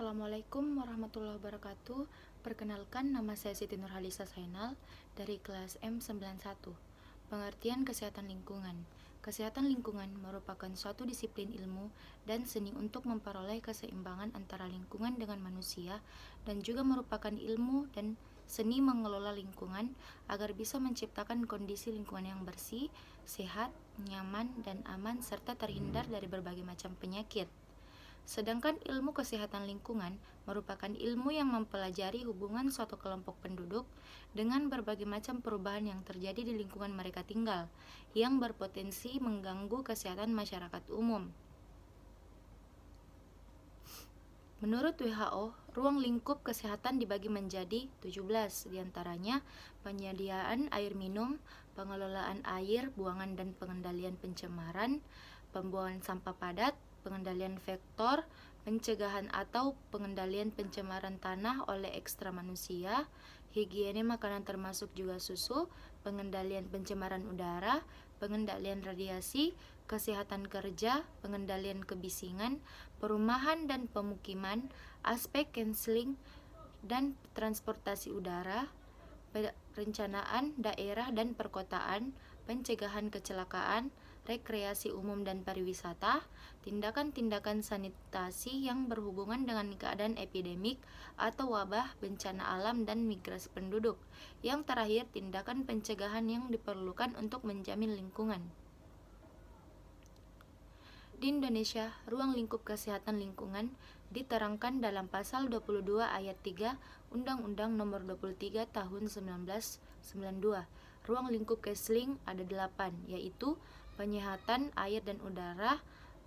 Assalamualaikum warahmatullahi wabarakatuh. Perkenalkan, nama saya Siti Nurhalisa Sainal dari kelas M91. Pengertian kesehatan lingkungan. Kesehatan lingkungan merupakan suatu disiplin ilmu dan seni untuk memperoleh keseimbangan antara lingkungan dengan manusia, dan juga merupakan ilmu dan seni mengelola lingkungan agar bisa menciptakan kondisi lingkungan yang bersih, sehat, nyaman, dan aman, serta terhindar dari berbagai macam penyakit. Sedangkan ilmu kesehatan lingkungan merupakan ilmu yang mempelajari hubungan suatu kelompok penduduk dengan berbagai macam perubahan yang terjadi di lingkungan mereka tinggal, yang berpotensi mengganggu kesehatan masyarakat umum. Menurut WHO, ruang lingkup kesehatan dibagi menjadi 17, diantaranya penyediaan air minum, pengelolaan air, buangan dan pengendalian pencemaran, pembuangan sampah padat, pengendalian vektor, pencegahan atau pengendalian pencemaran tanah oleh ekstra manusia, higiene makanan termasuk juga susu, pengendalian pencemaran udara, pengendalian radiasi, kesehatan kerja, pengendalian kebisingan, perumahan dan pemukiman, aspek counseling dan transportasi udara, perencanaan daerah dan perkotaan, pencegahan kecelakaan, rekreasi umum dan pariwisata, tindakan-tindakan sanitasi yang berhubungan dengan keadaan epidemik atau wabah, bencana alam, dan migrasi penduduk. Yang terakhir, tindakan pencegahan yang diperlukan untuk menjamin lingkungan. Di Indonesia, ruang lingkup kesehatan lingkungan diterangkan dalam pasal 22 ayat 3 Undang-Undang Nomor 23 Tahun 1992. Ruang lingkup Kesling ada 8, yaitu penyehatan air dan udara,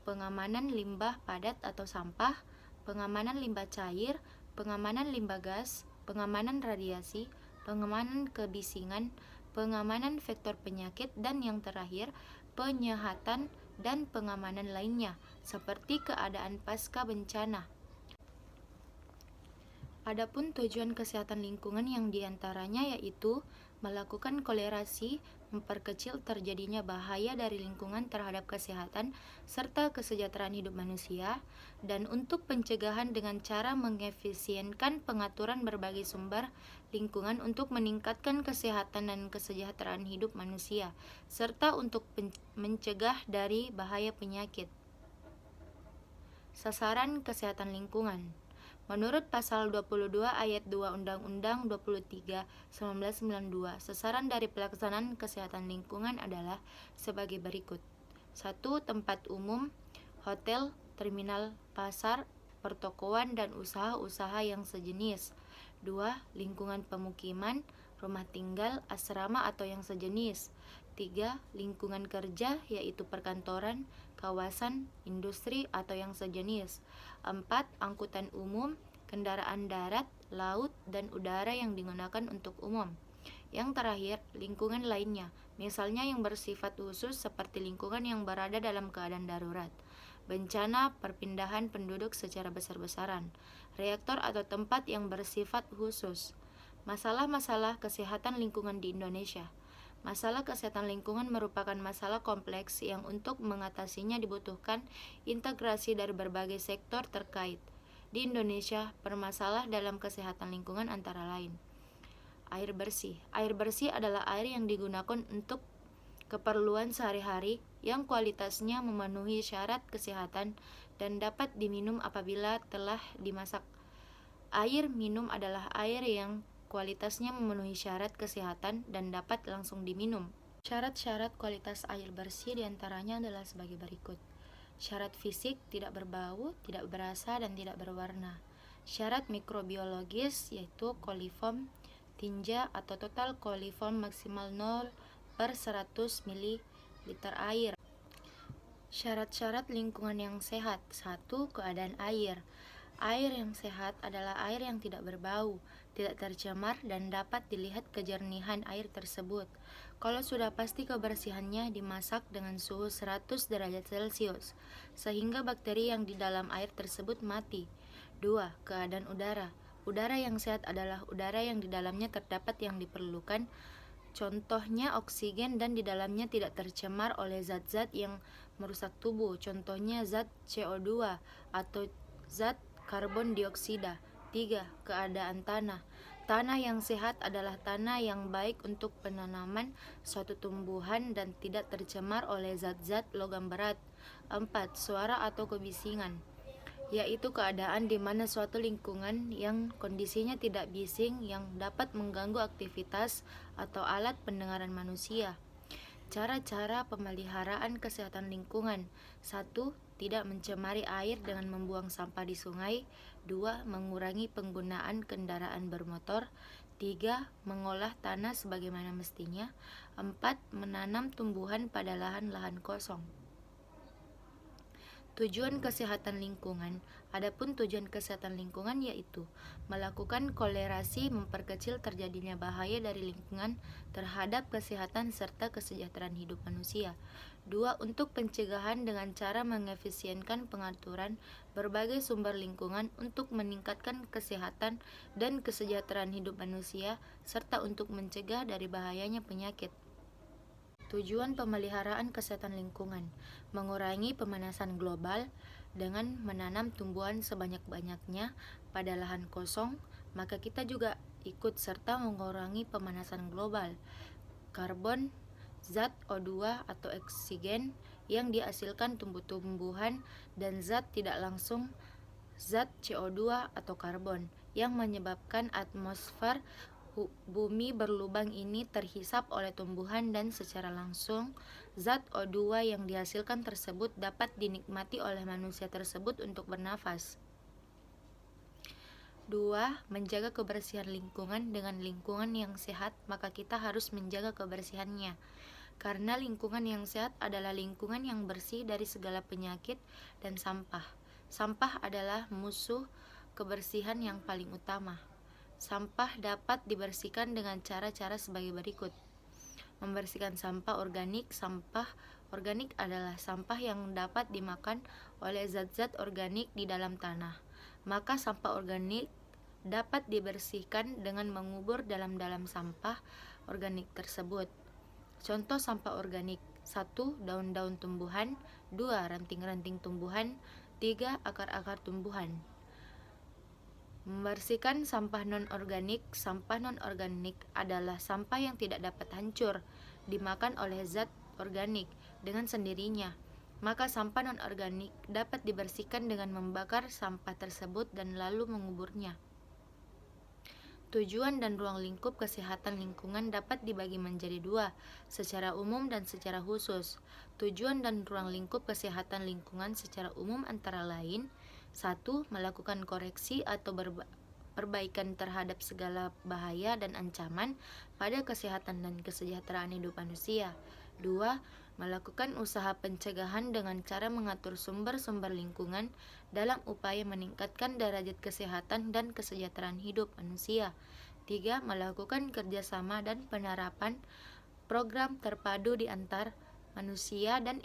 pengamanan limbah padat atau sampah, pengamanan limbah cair, pengamanan limbah gas, pengamanan radiasi, pengamanan kebisingan, pengamanan vektor penyakit, dan yang terakhir, penyehatan dan pengamanan lainnya, seperti keadaan pasca bencana. Adapun tujuan kesehatan lingkungan yang diantaranya yaitu melakukan kolerasi, memperkecil terjadinya bahaya dari lingkungan terhadap kesehatan serta kesejahteraan hidup manusia, dan untuk pencegahan dengan cara mengefisienkan pengaturan berbagai sumber lingkungan untuk meningkatkan kesehatan dan kesejahteraan hidup manusia, serta untuk mencegah dari bahaya penyakit. Sasaran kesehatan lingkungan. Menurut pasal 22 ayat 2 Undang-Undang 23 1992, sasaran dari pelaksanaan kesehatan lingkungan adalah sebagai berikut. 1. Tempat umum, hotel, terminal, pasar, pertokoan dan usaha-usaha yang sejenis. 2. Lingkungan pemukiman, rumah tinggal, asrama atau yang sejenis. 3. Lingkungan kerja, yaitu perkantoran, kawasan, industri atau yang sejenis. 4. Angkutan umum, kendaraan darat, laut, dan udara yang digunakan untuk umum. Yang terakhir, lingkungan lainnya, misalnya yang bersifat khusus seperti lingkungan yang berada dalam keadaan darurat, bencana, perpindahan penduduk secara besar-besaran, reaktor atau tempat yang bersifat khusus. Masalah-masalah kesehatan lingkungan di Indonesia. Masalah kesehatan lingkungan merupakan masalah kompleks yang untuk mengatasinya dibutuhkan integrasi dari berbagai sektor terkait. Di Indonesia, permasalahan dalam kesehatan lingkungan antara lain: air bersih. Air bersih adalah air yang digunakan untuk keperluan sehari-hari yang kualitasnya memenuhi syarat kesehatan dan dapat diminum apabila telah dimasak. Air minum adalah air yang kualitasnya memenuhi syarat kesehatan dan dapat langsung diminum. Syarat-syarat kualitas air bersih diantaranya adalah sebagai berikut. Syarat fisik, tidak berbau, tidak berasa, dan tidak berwarna. Syarat mikrobiologis, yaitu koliform, tinja atau total koliform maksimal 0/100 ml air. Syarat-syarat lingkungan yang sehat. 1. Keadaan air. Air yang sehat adalah air yang tidak berbau, tidak tercemar, dan dapat dilihat kejernihan air tersebut. Kalau sudah pasti kebersihannya, dimasak dengan suhu 100 derajat Celcius, sehingga bakteri yang di dalam air tersebut mati. 2. Keadaan udara. Udara yang sehat adalah udara yang di dalamnya terdapat yang diperlukan, contohnya oksigen, dan di dalamnya tidak tercemar oleh zat-zat yang merusak tubuh, contohnya zat CO2 atau zat karbon dioksida. 3. Keadaan tanah. Tanah yang sehat adalah tanah yang baik untuk penanaman suatu tumbuhan dan tidak tercemar oleh zat-zat logam berat. 4. Suara atau kebisingan, yaitu keadaan di mana suatu lingkungan yang kondisinya tidak bising yang dapat mengganggu aktivitas atau alat pendengaran manusia. Cara-cara pemeliharaan kesehatan lingkungan. 1. Tidak mencemari air dengan membuang sampah di sungai. 2. Mengurangi penggunaan kendaraan bermotor. 3. Mengolah tanah sebagaimana mestinya. 4. Menanam tumbuhan pada lahan-lahan kosong. Tujuan kesehatan lingkungan. Adapun tujuan kesehatan lingkungan yaitu melakukan kolerasi, memperkecil terjadinya bahaya dari lingkungan terhadap kesehatan serta kesejahteraan hidup manusia. 2. Untuk pencegahan dengan cara mengefisienkan pengaturan berbagai sumber lingkungan untuk meningkatkan kesehatan dan kesejahteraan hidup manusia serta untuk mencegah dari bahayanya penyakit. Tujuan pemeliharaan kesehatan lingkungan: mengurangi pemanasan global dengan menanam tumbuhan sebanyak-banyaknya pada lahan kosong, maka kita juga ikut serta mengurangi pemanasan global. Karbon, zat O2 atau oksigen yang dihasilkan tumbuh-tumbuhan, dan zat tidak langsung, zat CO2 atau karbon yang menyebabkan atmosfer bumi berlubang ini terhisap oleh tumbuhan, dan secara langsung zat O2 yang dihasilkan tersebut dapat dinikmati oleh manusia tersebut untuk bernafas. 2. Menjaga kebersihan lingkungan. Dengan lingkungan yang sehat, maka kita harus menjaga kebersihannya. Karena lingkungan yang sehat adalah lingkungan yang bersih dari segala penyakit dan sampah. Sampah adalah musuh kebersihan yang paling utama. Sampah dapat dibersihkan dengan cara-cara sebagai berikut. Membersihkan sampah organik. Sampah organik adalah sampah yang dapat dimakan oleh zat-zat organik di dalam tanah. Maka sampah organik dapat dibersihkan dengan mengubur dalam sampah organik tersebut. Contoh sampah organik: 1. Daun-daun tumbuhan. 2. Ranting-ranting tumbuhan. 3. Akar-akar tumbuhan. Membersihkan sampah non-organik. Sampah non-organik adalah sampah yang tidak dapat hancur dimakan oleh zat organik dengan sendirinya. Maka sampah non-organik dapat dibersihkan dengan membakar sampah tersebut dan lalu menguburnya. Tujuan dan ruang lingkup kesehatan lingkungan dapat dibagi menjadi dua, secara umum dan secara khusus. Tujuan dan ruang lingkup kesehatan lingkungan secara umum antara lain: 1. Melakukan koreksi atau perbaikan terhadap segala bahaya dan ancaman pada kesehatan dan kesejahteraan hidup manusia. 2. Melakukan usaha pencegahan dengan cara mengatur sumber-sumber lingkungan dalam upaya meningkatkan derajat kesehatan dan kesejahteraan hidup manusia. 3. Melakukan kerjasama dan penerapan program terpadu di antar manusia dan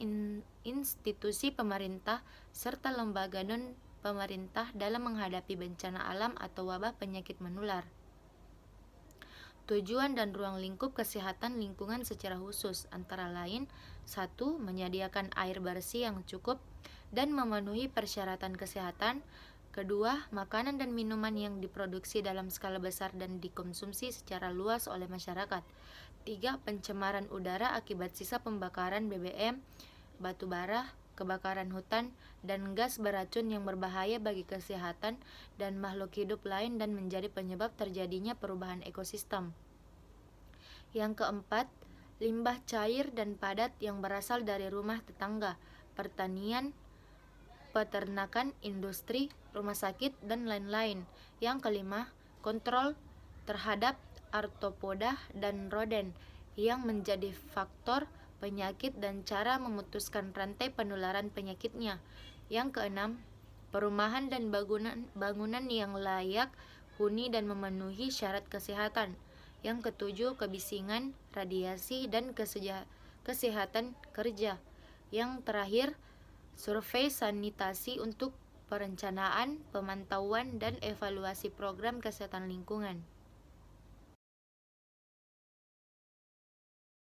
institusi pemerintah serta lembaga non-pemerintah dalam menghadapi bencana alam atau wabah penyakit menular. Tujuan dan ruang lingkup kesehatan lingkungan secara khusus antara lain: 1. Menyediakan air bersih yang cukup dan memenuhi persyaratan kesehatan. 2. Makanan dan minuman yang diproduksi dalam skala besar dan dikonsumsi secara luas oleh masyarakat. 3. Pencemaran udara akibat sisa pembakaran BBM, batu bara, kebakaran hutan, dan gas beracun yang berbahaya bagi kesehatan dan makhluk hidup lain dan menjadi penyebab terjadinya perubahan ekosistem. Yang keempat, limbah cair dan padat yang berasal dari rumah tetangga, pertanian, peternakan, industri, rumah sakit, dan lain-lain. Yang kelima, kontrol terhadap arthropoda dan rodent yang menjadi faktor penyakit dan cara memutuskan rantai penularan penyakitnya. Yang keenam, perumahan dan bangunan yang layak huni dan memenuhi syarat kesehatan. Yang ketujuh, kebisingan, radiasi, dan kesehatan kerja. Yang terakhir, survei sanitasi untuk perencanaan, pemantauan, dan evaluasi program kesehatan lingkungan.